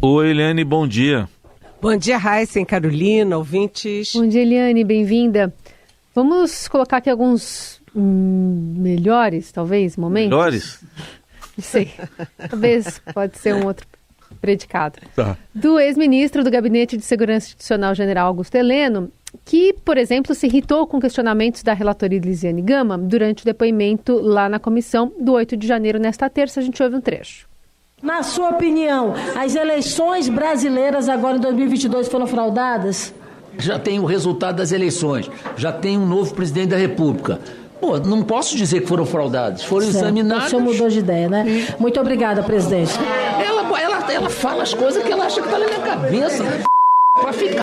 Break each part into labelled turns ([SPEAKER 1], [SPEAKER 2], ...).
[SPEAKER 1] Oi, Eliane, bom dia.
[SPEAKER 2] Bom dia, Raíssa, Carolina, ouvintes.
[SPEAKER 3] Bom dia, Eliane, bem-vinda. Vamos colocar aqui alguns melhores, talvez, momentos.
[SPEAKER 1] Melhores?
[SPEAKER 3] Não sei. Talvez pode ser um outro predicado.
[SPEAKER 1] Tá.
[SPEAKER 3] Do ex-ministro do Gabinete de Segurança Institucional, general Augusto Heleno, que, por exemplo, se irritou com questionamentos da relatora Elisiane Gama durante o depoimento lá na comissão do 8 de janeiro, nesta terça. A gente ouve um trecho.
[SPEAKER 4] Na sua opinião, as eleições brasileiras agora em 2022 foram fraudadas?
[SPEAKER 5] Já tem o resultado das eleições, já tem um novo presidente da República. Pô, não posso dizer que foram fraudados, foram examinados.
[SPEAKER 4] O senhor mudou de ideia, né? Sim. Muito obrigada, presidente.
[SPEAKER 5] Ela fala as coisas que ela acha que tá na minha cabeça. Pra ficar...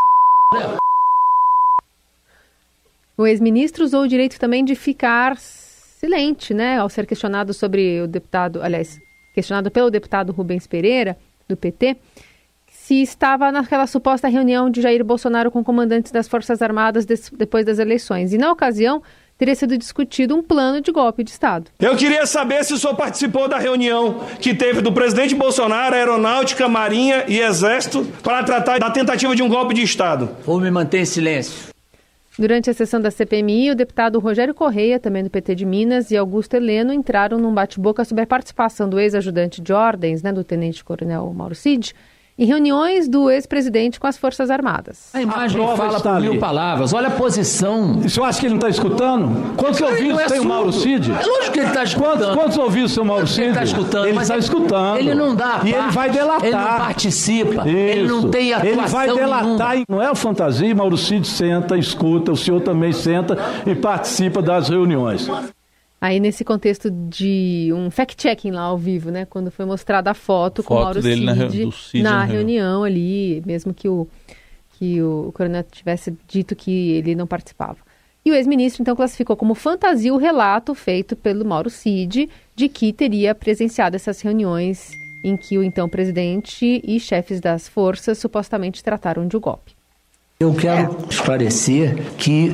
[SPEAKER 3] O ex-ministro usou o direito também de ficar silente, né, ao ser questionado sobre o deputado, questionado pelo deputado Rubens Pereira, do PT, se estava naquela suposta reunião de Jair Bolsonaro com comandantes das Forças Armadas depois das eleições. E, na ocasião, teria sido discutido um plano de golpe de Estado.
[SPEAKER 6] Eu queria saber se o senhor participou da reunião que teve do presidente Bolsonaro, Aeronáutica, Marinha e Exército para tratar da tentativa de um golpe de Estado.
[SPEAKER 5] Vou me manter em silêncio.
[SPEAKER 3] Durante a sessão da CPMI, o deputado Rogério Correia, também do PT de Minas, e Augusto Heleno entraram num bate-boca sobre a participação do ex-ajudante de ordens, do tenente-coronel Mauro Cid, em reuniões do ex-presidente com as Forças Armadas.
[SPEAKER 5] A imagem fala por 1000 palavras. Olha a posição.
[SPEAKER 7] E o senhor acha que ele não está escutando? Quantos ouvidos tem o Mauro Cid?
[SPEAKER 5] É lógico que ele está escutando.
[SPEAKER 7] Quantos ouvidos tem o Mauro Cid?
[SPEAKER 5] Ele está escutando.
[SPEAKER 7] Ele está escutando.
[SPEAKER 5] Ele não dá parte.
[SPEAKER 7] E ele vai delatar.
[SPEAKER 5] Ele não participa.
[SPEAKER 7] Isso.
[SPEAKER 5] Ele não tem atuação
[SPEAKER 7] Ele vai delatar.
[SPEAKER 5] nenhuma.
[SPEAKER 7] Não é a fantasia. Mauro Cid senta, escuta. O senhor também senta e participa das reuniões.
[SPEAKER 3] Aí, nesse contexto de um fact-checking lá ao vivo, né? Quando foi mostrada a foto com o Mauro Cid na reunião ali, mesmo que o coronel tivesse dito que ele não participava. E o ex-ministro, então, classificou como fantasia o relato feito pelo Mauro Cid de que teria presenciado essas reuniões em que o então presidente e chefes das forças supostamente trataram de um golpe.
[SPEAKER 5] Eu quero esclarecer que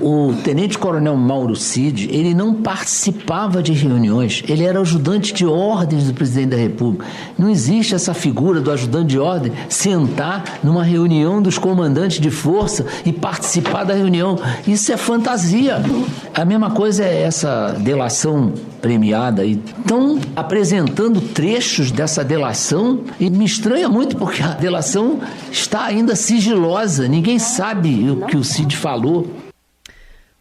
[SPEAKER 5] o tenente-coronel Mauro Cid, ele não participava de reuniões, ele era ajudante de ordens do presidente da República. Não existe essa figura do ajudante de ordem sentar numa reunião dos comandantes de força e participar da reunião. Isso é fantasia. A mesma coisa é essa delação premiada. Estão apresentando trechos dessa delação e me estranha muito porque a delação está ainda sigilosa. Ninguém sabe o que o Cid falou.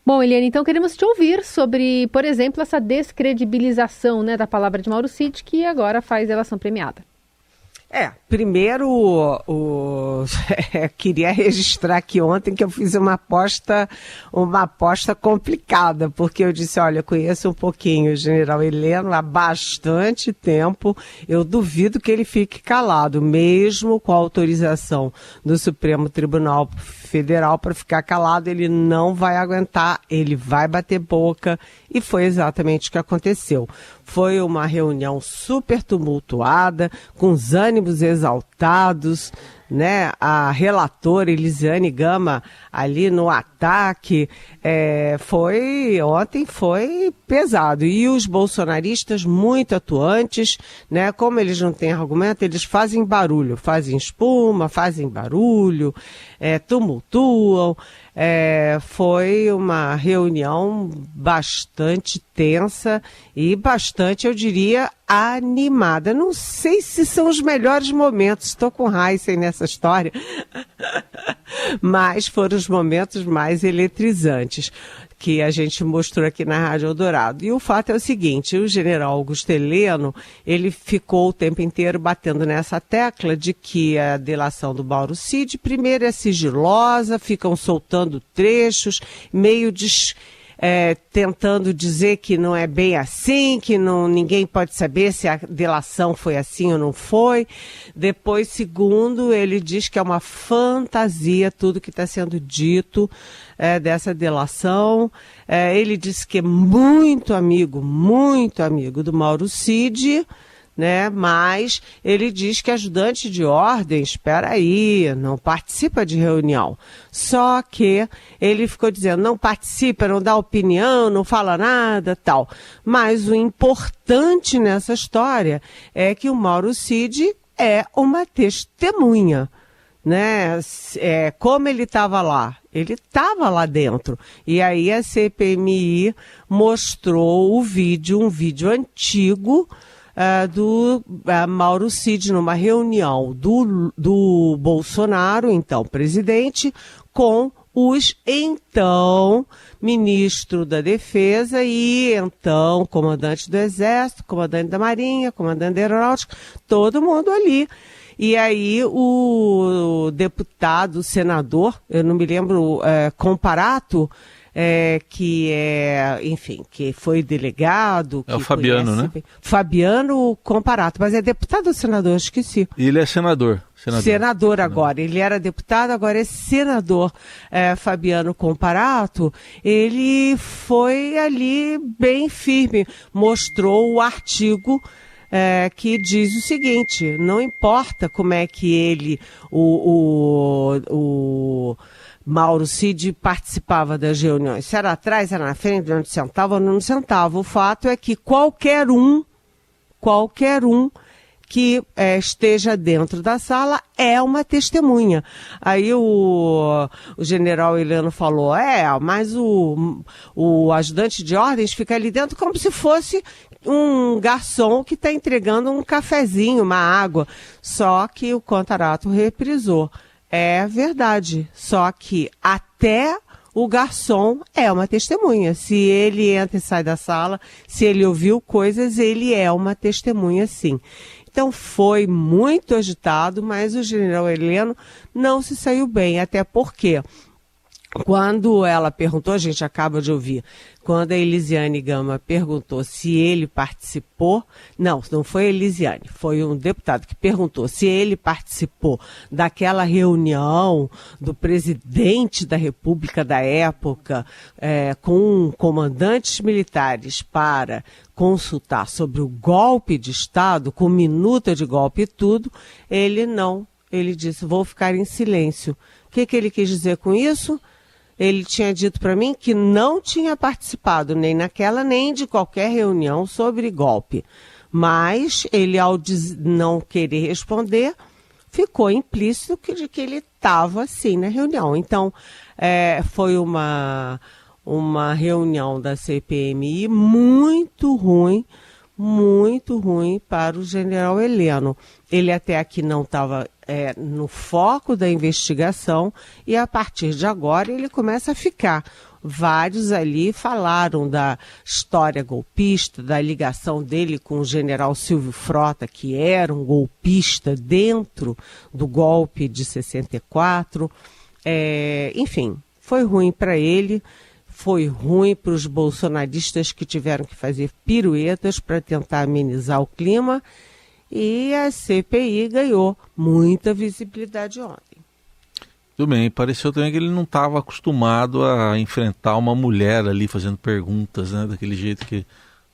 [SPEAKER 3] Bom, Eliane, então queremos te ouvir sobre, por exemplo, essa descredibilização, da palavra de Mauro Cid, que agora faz delação premiada.
[SPEAKER 2] Primeiro, queria registrar aqui ontem que eu fiz uma aposta complicada, porque eu disse, olha, eu conheço um pouquinho o general Heleno há bastante tempo, eu duvido que ele fique calado, mesmo com a autorização do Supremo Tribunal Federal para ficar calado, ele não vai aguentar, ele vai bater boca, e foi exatamente o que aconteceu. Foi uma reunião super tumultuada, com os ânimos exaltados, a relatora Elisiane Gama ali no ataque, ontem foi pesado. E os bolsonaristas muito atuantes, como eles não têm argumento, eles fazem barulho, fazem espuma, fazem barulho, tumultuam. Foi uma reunião bastante tensa e bastante, eu diria, animada. Não sei se são os melhores momentos, estou com Heisen nessa história, mas foram os momentos mais eletrizantes que a gente mostrou aqui na Rádio Eldorado. E o fato é o seguinte, o general Augusto Heleno, ele ficou o tempo inteiro batendo nessa tecla de que a delação do Mauro Cid, primeiro é sigilosa, ficam soltando trechos, meio tentando dizer que não é bem assim, que ninguém pode saber se a delação foi assim ou não foi. Depois, segundo, ele diz que é uma fantasia tudo que está sendo dito dessa delação. Ele disse que é muito amigo do Mauro Cid, mas ele diz que ajudante de ordem, espera aí, não participa de reunião. Só que ele ficou dizendo, não participa, não dá opinião, não fala nada, tal. Mas o importante nessa história é que o Mauro Cid é uma testemunha, né? Como ele estava lá? Ele estava lá dentro. E aí a CPMI mostrou um vídeo antigo do Mauro Cid, numa reunião do Bolsonaro, então presidente, com os então ministro da Defesa e então comandante do Exército, comandante da Marinha, comandante da Aeronáutica, todo mundo ali. E aí o deputado, o senador, eu não me lembro, Comparato, que que foi delegado.
[SPEAKER 1] É o Fabiano, né?
[SPEAKER 2] Fabiano Comparato, mas é deputado ou senador? Esqueci.
[SPEAKER 1] Ele é senador.
[SPEAKER 2] Senador agora. Ele era deputado, agora é senador. Fabiano Comparato, ele foi ali bem firme, mostrou o artigo que diz o seguinte: não importa como é que ele, o Mauro Cid, participava das reuniões, se era atrás, era na frente, onde sentava ou não sentava. O fato é que qualquer um que esteja dentro da sala é uma testemunha. Aí o general Heleno falou, mas o ajudante de ordens fica ali dentro como se fosse um garçom que está entregando um cafezinho, uma água. Só que o Contarato reprisou. É verdade, só que até o garçom é uma testemunha. Se ele entra e sai da sala, se ele ouviu coisas, ele é uma testemunha, sim. Então foi muito agitado, mas o general Heleno não se saiu bem, até porque quando ela perguntou, a gente acaba de ouvir, quando a Elisiane Gama perguntou se ele participou, não foi a Elisiane, foi um deputado que perguntou se ele participou daquela reunião do presidente da República da época com comandantes militares para consultar sobre o golpe de Estado, com minuta de golpe e tudo, ele disse, vou ficar em silêncio. O que ele quis dizer com isso? Ele tinha dito para mim que não tinha participado nem naquela, nem de qualquer reunião sobre golpe. Mas ele, ao não querer responder, ficou implícito de que ele estava, sim, na reunião. Então, foi uma reunião da CPMI muito ruim para o general Heleno. Ele até aqui não estava no foco da investigação e a partir de agora ele começa a ficar. Vários ali falaram da história golpista, da ligação dele com o general Silvio Frota, que era um golpista dentro do golpe de 64. Enfim, foi ruim para ele. Foi ruim para os bolsonaristas que tiveram que fazer piruetas para tentar amenizar o clima. E a CPI ganhou muita visibilidade ontem.
[SPEAKER 1] Tudo bem, pareceu também que ele não estava acostumado a enfrentar uma mulher ali fazendo perguntas, né? Daquele jeito que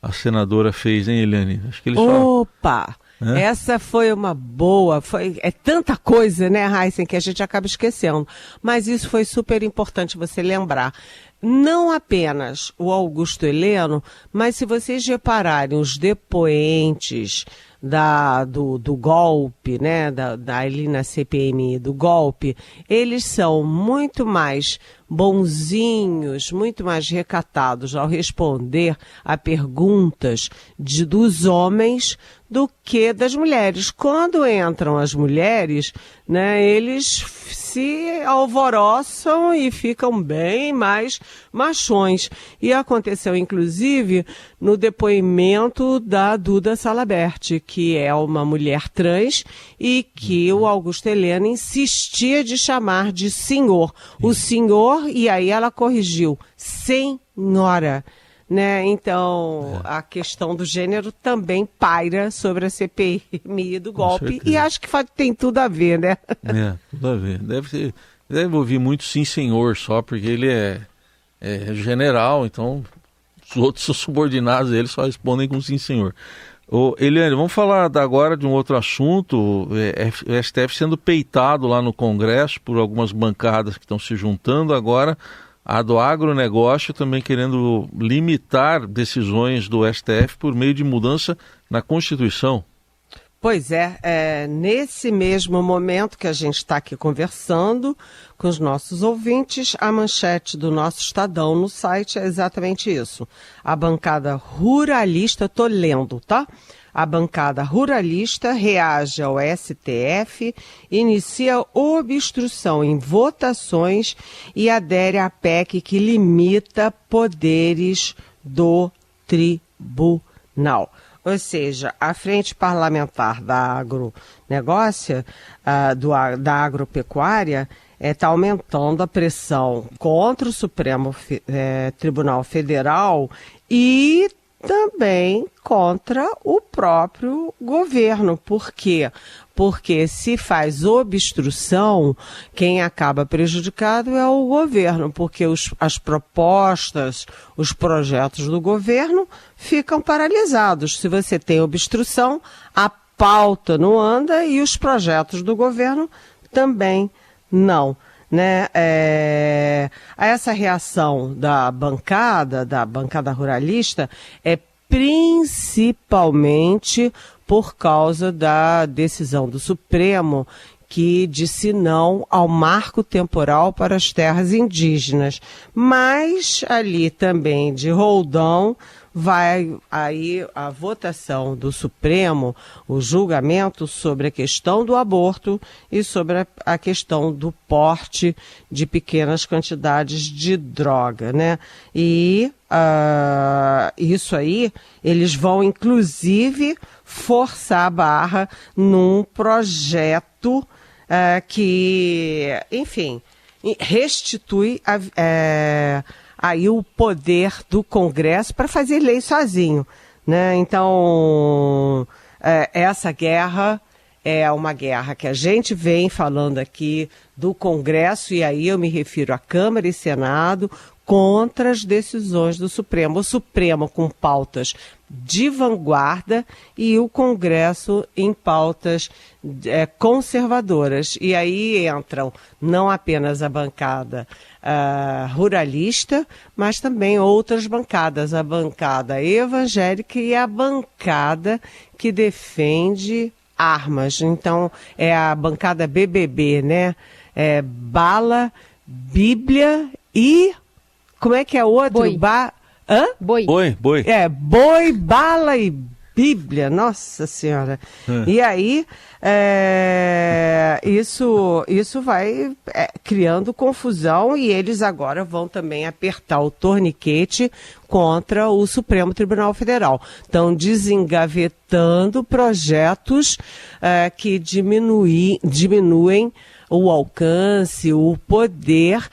[SPEAKER 1] a senadora fez, hein, Eliane? Acho que ele
[SPEAKER 2] Opa! Essa foi uma boa, é tanta coisa, né, Heisen, que a gente acaba esquecendo. Mas isso foi super importante você lembrar. Não apenas o Augusto Heleno, mas se vocês repararem os depoentes do golpe, né, ali na CPMI do golpe, eles são muito mais bonzinhos, muito mais recatados ao responder a perguntas dos homens do que das mulheres. Quando entram as mulheres, né, eles se alvoroçam e ficam bem mais machões. E aconteceu, inclusive, no depoimento da Duda Salabert, que é uma mulher trans e que o Augusto Heleno insistia de chamar de senhor. O senhor, e aí ela corrigiu, senhora. Né? Então, a questão do gênero também paira sobre a CPMI do golpe e acho que tem tudo a ver, né?
[SPEAKER 1] Tudo a ver. Deve ouvir muito sim, senhor, só porque ele é general, então os outros subordinados dele só respondem com sim, senhor. Eliane, vamos falar agora de um outro assunto, o STF sendo peitado lá no Congresso por algumas bancadas que estão se juntando agora. A do agronegócio também querendo limitar decisões do STF por meio de mudança na Constituição.
[SPEAKER 2] Pois é, nesse mesmo momento que a gente está aqui conversando com os nossos ouvintes, a manchete do nosso Estadão no site é exatamente isso. A bancada ruralista, tô lendo, tá? A bancada ruralista reage ao STF, inicia obstrução em votações e adere à PEC que limita poderes do tribunal. Ou seja, a frente parlamentar da agronegócio, da agropecuária, está aumentando a pressão contra o Supremo Tribunal Federal e também contra o próprio governo. Por quê? Porque se faz obstrução, quem acaba prejudicado é o governo, porque as propostas, os projetos do governo ficam paralisados. Se você tem obstrução, a pauta não anda e os projetos do governo também não. Né? Essa reação da bancada ruralista é principalmente por causa da decisão do Supremo que disse não ao marco temporal para as terras indígenas. Mas ali também de roldão vai aí a votação do Supremo, o julgamento sobre a questão do aborto e sobre a questão do porte de pequenas quantidades de droga, né? E isso aí, eles vão inclusive forçar a barra num projeto que, enfim, restitui aí o poder do Congresso para fazer lei sozinho, né? Então, essa guerra é uma guerra que a gente vem falando aqui do Congresso, e aí eu me refiro à Câmara e Senado, contra as decisões do Supremo. O Supremo com pautas de vanguarda e o Congresso em pautas conservadoras. E aí entram não apenas a bancada ruralista, mas também outras bancadas, a bancada evangélica e a bancada que defende armas. Então, é a bancada BBB, né? Bala, Bíblia e... Como é que é o outro?
[SPEAKER 3] Boi.
[SPEAKER 2] Hã?
[SPEAKER 1] Boi.
[SPEAKER 2] Boi, bala e Bíblia. Nossa Senhora. E aí, isso vai criando confusão e eles agora vão também apertar o torniquete contra o Supremo Tribunal Federal. Estão desengavetando projetos que diminuem o alcance, o poder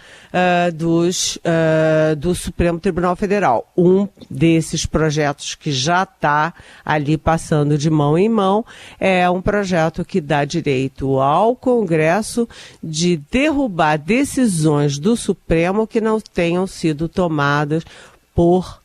[SPEAKER 2] do Supremo Tribunal Federal. Um desses projetos que já está ali passando de mão em mão é um projeto que dá direito ao Congresso de derrubar decisões do Supremo que não tenham sido tomadas por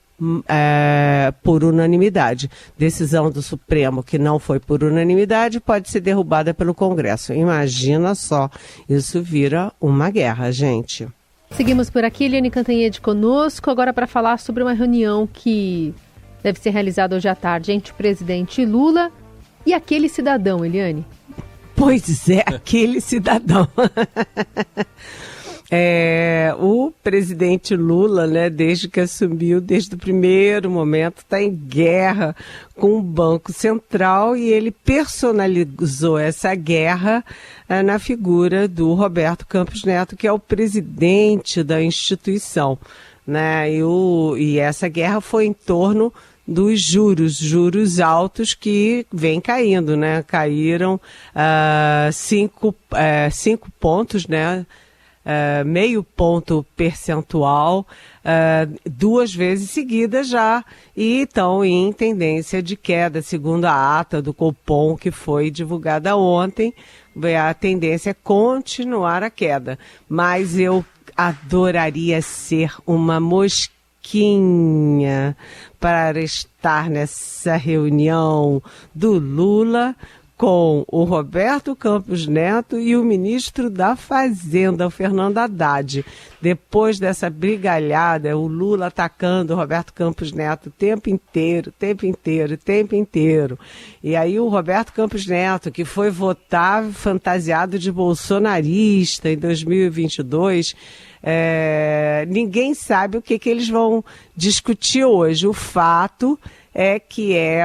[SPEAKER 2] unanimidade. Decisão do Supremo que não foi por unanimidade pode ser derrubada pelo Congresso. Imagina só, isso vira uma guerra, gente.
[SPEAKER 3] Seguimos por aqui, Eliane Cantanhede conosco, agora para falar sobre uma reunião que deve ser realizada hoje à tarde entre o presidente Lula e aquele cidadão, Eliane.
[SPEAKER 2] Pois é, aquele cidadão. O presidente Lula, né, desde que assumiu, desde o primeiro momento, está em guerra com o Banco Central e ele personalizou essa guerra na figura do Roberto Campos Neto, que é o presidente da instituição, né? E essa guerra foi em torno dos juros altos que vem caindo, né? Caíram 5 pontos, né? Meio ponto percentual, 2 vezes seguidas já, e estão em tendência de queda, segundo a ata do Copom, que foi divulgada ontem. A tendência é continuar a queda, mas eu adoraria ser uma mosquinha para estar nessa reunião do Lula com o Roberto Campos Neto e o ministro da Fazenda, o Fernando Haddad. Depois dessa brigalhada, o Lula atacando o Roberto Campos Neto o tempo inteiro. E aí o Roberto Campos Neto, que foi votar fantasiado de bolsonarista em 2022, ninguém sabe o que eles vão discutir hoje. O fato é que é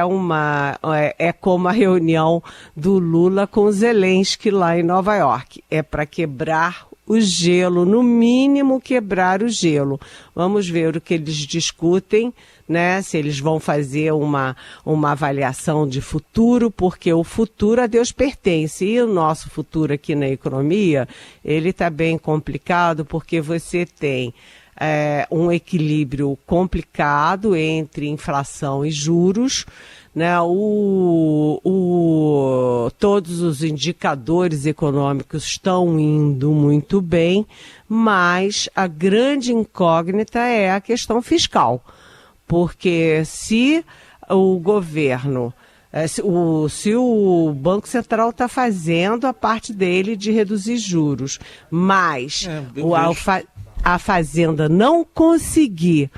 [SPEAKER 2] como a reunião do Lula com o Zelensky lá em Nova York. É para quebrar o gelo, no mínimo quebrar o gelo. Vamos ver o que eles discutem, né? Se eles vão fazer uma avaliação de futuro, porque o futuro a Deus pertence. E o nosso futuro aqui na economia, ele está bem complicado, porque você tem um equilíbrio complicado entre inflação e juros, né? Todos os indicadores econômicos estão indo muito bem, mas a grande incógnita é a questão fiscal, porque se o governo, se o Banco Central está fazendo a parte dele de reduzir juros, mas a Fazenda não conseguir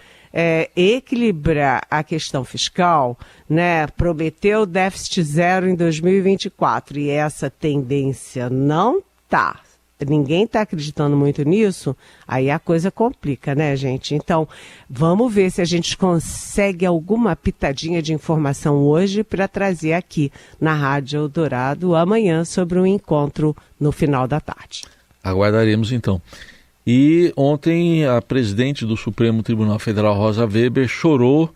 [SPEAKER 2] equilibrar a questão fiscal, né, prometeu déficit zero em 2024 e essa tendência não está. Ninguém está acreditando muito nisso, aí a coisa complica, né, gente? Então, vamos ver se a gente consegue alguma pitadinha de informação hoje para trazer aqui na Rádio Eldorado amanhã sobre um encontro no final da tarde.
[SPEAKER 1] Aguardaremos então. E ontem a presidente do Supremo Tribunal Federal, Rosa Weber, chorou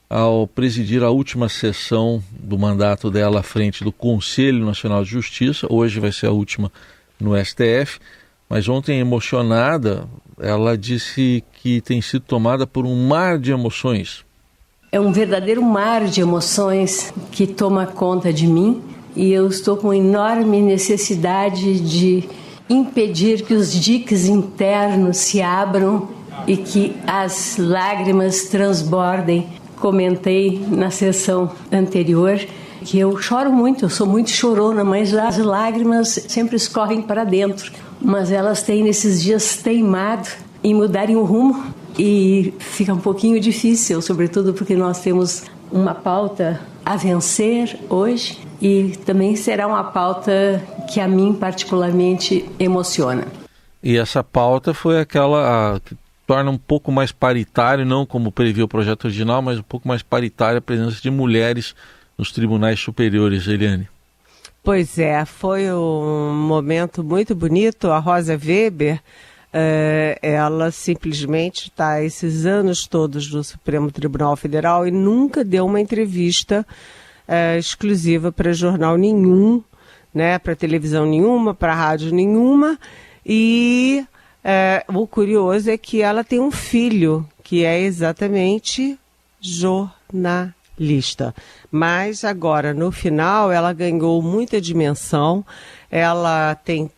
[SPEAKER 1] ao presidir a última sessão do mandato dela à frente do Conselho Nacional de Justiça. Hoje vai ser a última no STF, mas ontem, emocionada, ela disse que tem sido tomada por um mar de emoções.
[SPEAKER 8] É um verdadeiro mar de emoções que toma conta de mim e eu estou com enorme necessidade de impedir que os diques internos se abram e que as lágrimas transbordem. Comentei na sessão anterior que eu choro muito, eu sou muito chorona, mas as lágrimas sempre escorrem para dentro. Mas elas têm nesses dias teimado em mudarem o rumo e fica um pouquinho difícil, sobretudo porque nós temos uma pauta a vencer hoje e também será uma pauta que a mim particularmente emociona.
[SPEAKER 1] E essa pauta foi aquela que torna um pouco mais paritário, não como previa o projeto original, mas um pouco mais paritária a presença de mulheres nos tribunais superiores, Eliane.
[SPEAKER 2] Pois é, foi um momento muito bonito. A Rosa Weber, ela simplesmente está esses anos todos no Supremo Tribunal Federal e nunca deu uma entrevista exclusiva para jornal nenhum, né, para televisão nenhuma, para rádio nenhuma. E o curioso é que ela tem um filho que é exatamente jornalista. Mas agora, no final, ela ganhou muita dimensão, ela tem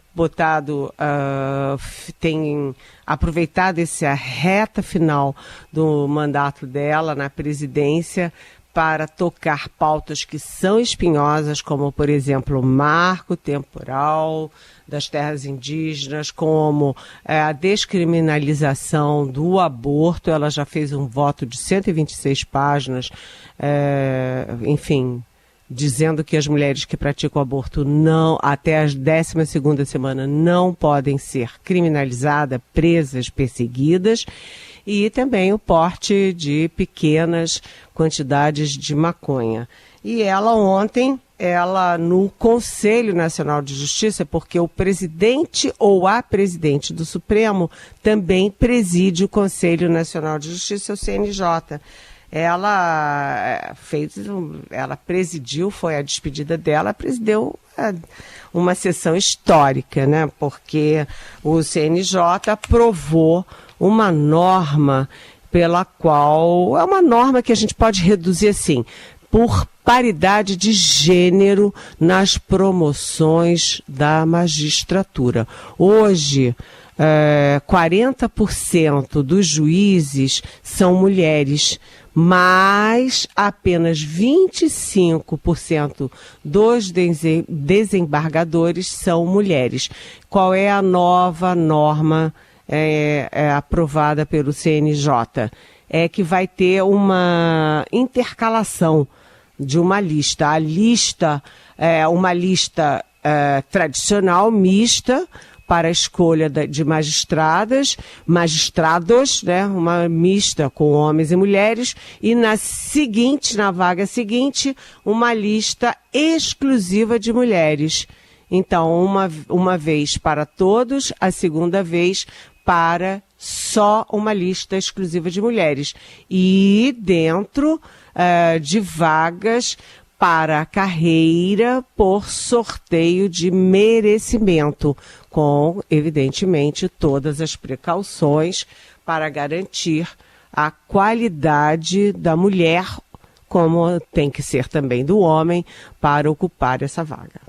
[SPEAKER 2] tem aproveitado essa reta final do mandato dela na presidência para tocar pautas que são espinhosas, como, por exemplo, o marco temporal das terras indígenas, como a descriminalização do aborto. Ela já fez um voto de 126 páginas, enfim, dizendo que as mulheres que praticam aborto não, até a 12ª semana não podem ser criminalizadas, presas, perseguidas, e também o porte de pequenas quantidades de maconha. E ela ontem, no Conselho Nacional de Justiça, porque o presidente ou a presidente do Supremo também preside o Conselho Nacional de Justiça, o CNJ. Ela presidiu, foi a despedida dela, presidiu uma sessão histórica, né? Porque o CNJ aprovou uma norma pela qual, é uma norma que a gente pode reduzir assim, por paridade de gênero nas promoções da magistratura. Hoje, 40% dos juízes são mulheres, mas apenas 25% dos desembargadores são mulheres. Qual é a nova norma aprovada pelo CNJ? É que vai ter uma intercalação de uma lista. A lista é uma lista tradicional, mista, para a escolha de magistrados, né, uma mista com homens e mulheres, e na vaga seguinte, uma lista exclusiva de mulheres. Então, uma vez para todos, a segunda vez para só uma lista exclusiva de mulheres. E dentro de vagas para a carreira por sorteio de merecimento, com, evidentemente, todas as precauções para garantir a qualidade da mulher, como tem que ser também do homem, para ocupar essa vaga.